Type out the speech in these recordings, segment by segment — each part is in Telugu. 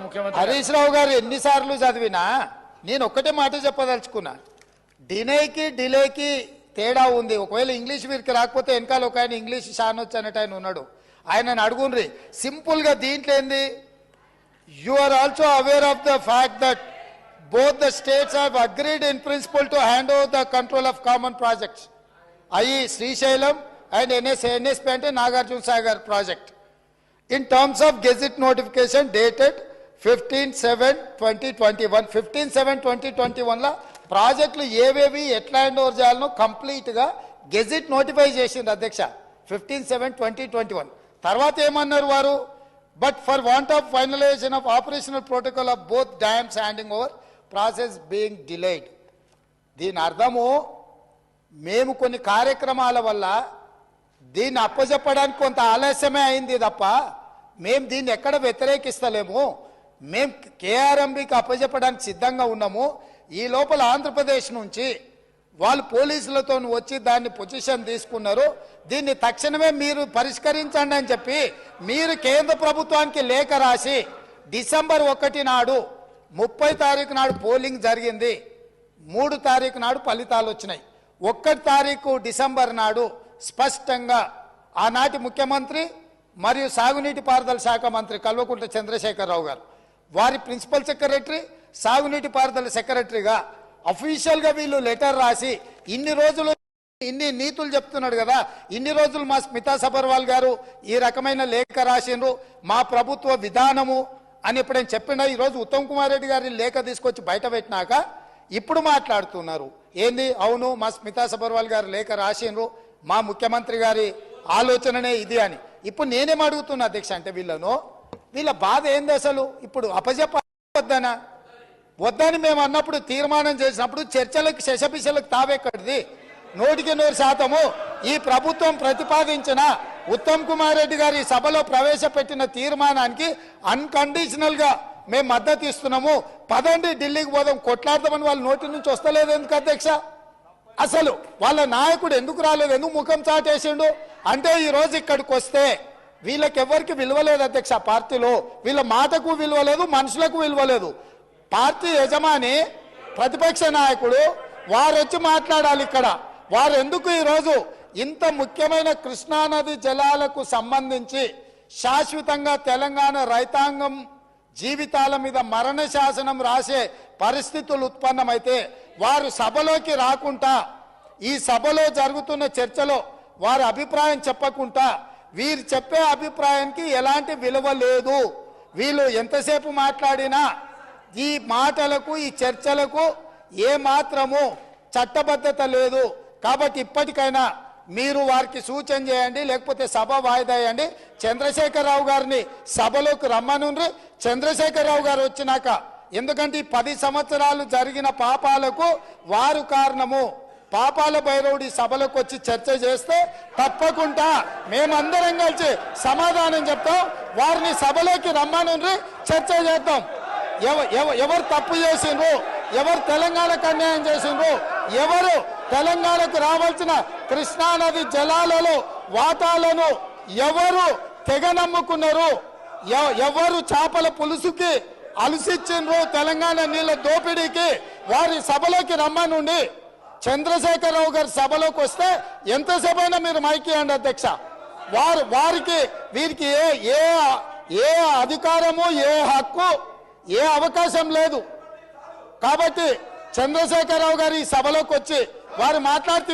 ముఖ్యమంత్రి హరీష్ రావు గారు ఎన్నిసార్లు చదివినా నేను ఒక్కటే మాట చెప్పదలుచుకున్నా. డిలేకి తేడా ఉంది. ఒకవేళ ఇంగ్లీష్ వీరికి రాకపోతే వెనకాల ఒక ఆయన ఇంగ్లీష్ షానొచ్చు అనేట ఆయన ఉన్నాడు, ఆయనను అడుగుండ్రి. సింపుల్గా దీంట్లో ఏంది, you are also aware of the fact that both the states have agreed in principle to hand over the control of common projects, i.e. Srisailam and NSP ante Nagarjuna Sagar project, in terms of gazette notification dated 15/7/2021. 15/7/2021 la ప్రాజెక్టులు ఏవేవి ఎట్లా హ్యాండ్ ఓవర్ చేయాలనో కంప్లీట్గా గెజిట్ నోటిఫై చేసింది అధ్యక్ష 15/7/2021. తర్వాత ఏమన్నారు వారు, but for want of finalisation of operational protocol of both dams handing over process being delayed. దీని అర్థము మేము కొన్ని కార్యక్రమాల వల్ల దీన్ని అప్పచెప్పడానికి కొంత ఆలస్యమే అయింది తప్ప మేము దీన్ని ఎక్కడ వ్యతిరేకిస్తలేము. మేము కేఆర్ఎంబికి అప్పచెప్పడానికి సిద్ధంగా ఉన్నాము. ఈ లోపల ఆంధ్రప్రదేశ్ నుంచి వాళ్ళు పోలీసులతో వచ్చి దాన్ని పొజిషన్ తీసుకున్నారు. దీన్ని తక్షణమే మీరు పరిష్కరించండి అని చెప్పి మీరు కేంద్ర ప్రభుత్వానికి లేఖ రాసి డిసెంబర్ 1 నాడు 30 తారీఖు నాడు పోలింగ్ జరిగింది, 3 తారీఖు నాడు ఫలితాలు వచ్చినాయి. 1 తారీఖు డిసెంబర్ నాడు స్పష్టంగా ఆనాటి ముఖ్యమంత్రి మరియు సాగునీటి పారుదల శాఖ మంత్రి కల్వకుంట్ల చంద్రశేఖరరావు గారు, వారి ప్రిన్సిపల్ సెక్రటరీ, సాగునీటి పారుదల సెక్రటరీగా అఫీషియల్గా వీళ్ళు లెటర్ రాసి ఇన్ని రోజులు ఇన్ని నీతులు చెప్తున్నాడు కదా, ఇన్ని రోజులు మా స్మితా సబర్వాల్ గారు ఈ రకమైన లేఖ రాసిండ్రు, మా ప్రభుత్వ విధానము అని ఎప్పుడైనా చెప్పినా ఈరోజు ఉత్తమ్ కుమార్ రెడ్డి గారి లేఖ తీసుకొచ్చి బయట పెట్టినాక ఇప్పుడు మాట్లాడుతున్నారు ఏంది, అవును మా స్మితా సబర్వాల్ గారు లేఖ రాసిండ్రు, మా ముఖ్యమంత్రి గారి ఆలోచననే ఇది అని. ఇప్పుడు నేనేం అడుగుతున్నా అధ్యక్ష అంటే వీళ్ళ బాధ ఏంది అసలు, ఇప్పుడు అప్పజెప్పొద్దనా వద్దని మేము అన్నప్పుడు తీర్మానం చేసినప్పుడు చర్చలకు శశపిశలకు తావెక్కడిది, 100% ఈ ప్రభుత్వం ప్రతిపాదించిన ఉత్తమ్ కుమార్ రెడ్డి గారి సభలో ప్రవేశపెట్టిన తీర్మానానికి అన్కండిషనల్ గా మేము మద్దతు ఇస్తున్నాము. పదండి ఢిల్లీకి పోదాం కొట్లాడదామని వాళ్ళ నోటి నుంచి వస్తలేదు ఎందుకు అధ్యక్ష? అసలు వాళ్ళ నాయకుడు ఎందుకు రాలేదు, ఎందుకు ముఖం చాటేసిండు అంటే ఈ రోజు ఇక్కడికి వస్తే వీళ్ళకి ఎవరికి విలువలేదు అధ్యక్ష. పార్టీలో వీళ్ళ మాటకు విలువలేదు, మనుషులకు విలువలేదు. పార్టీ యజమాని ప్రతిపక్ష నాయకుడు వారు వచ్చి మాట్లాడాలి ఇక్కడ. వారు ఎందుకు ఈరోజు ఇంత ముఖ్యమైన కృష్ణానది జలాలకు సంబంధించి శాశ్వతంగా తెలంగాణ రైతాంగం జీవితాల మీద మరణ శాసనం రాసే పరిస్థితులు ఉత్పన్నమైతే వారు సభలోకి రాకుండా ఈ సభలో జరుగుతున్న చర్చలో వారి అభిప్రాయం చెప్పకుండా వీరు చెప్పే అభిప్రాయానికి ఎలాంటి విలువ లేదు. వీళ్ళు ఎంతసేపు మాట్లాడినా ఈ మాటలకు ఈ చర్చలకు ఏ మాత్రము చట్టబద్ధత లేదు. కాబట్టి ఇప్పటికైనా మీరు వారికి సూచన చేయండి, లేకపోతే సభ వాయిదా వేయండి. చంద్రశేఖరరావు గారిని సభలోకి రమ్మనుండ్రి. చంద్రశేఖరరావు గారు వచ్చినాక, ఎందుకంటే ఈ 10 సంవత్సరాలు జరిగిన పాపాలకు వారు కారణము. పాపాల భైరవుడి సభలోకి వచ్చి చర్చ చేస్తే తప్పకుండా మేమందరం కలిసి సమాధానం చెప్తాం. వారిని సభలోకి రమ్మనుండ్రి, చర్చ చేద్దాం. ఎవరు తప్పు చేసిండ్రు, ఎవరు తెలంగాణకు అన్యాయం చేసిండ్రు, ఎవరు తెలంగాణకు రావాల్సిన కృష్ణానది జలాలలో వాటాలను ఎవరు తెగనమ్ముకున్నారు, ఎవరు చేపల పులుసుకి అలసిచ్చిండ్రు తెలంగాణ నీళ్ళ దోపిడీకి, వారి సభలోకి రమ్మనుండి. చంద్రశేఖరరావు గారి సభలోకి వస్తే ఎంతసేపైనా మీరు మైక్ ఇవ్వండి అధ్యక్ష. వారికి వీరికి ఏ అధికారము, ఏ హక్కు, ఏ అవకాశం లేదు. కాబట్టి చంద్రశేఖరరావు గారు ఈ సభలోకి వచ్చి వారు మాట్లాడుతూ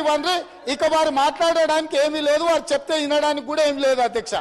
ఇక వారు మాట్లాడడానికి ఏమీ లేదు, వారు చెప్తే వినడానికి కూడా ఏమీ లేదు అధ్యక్ష.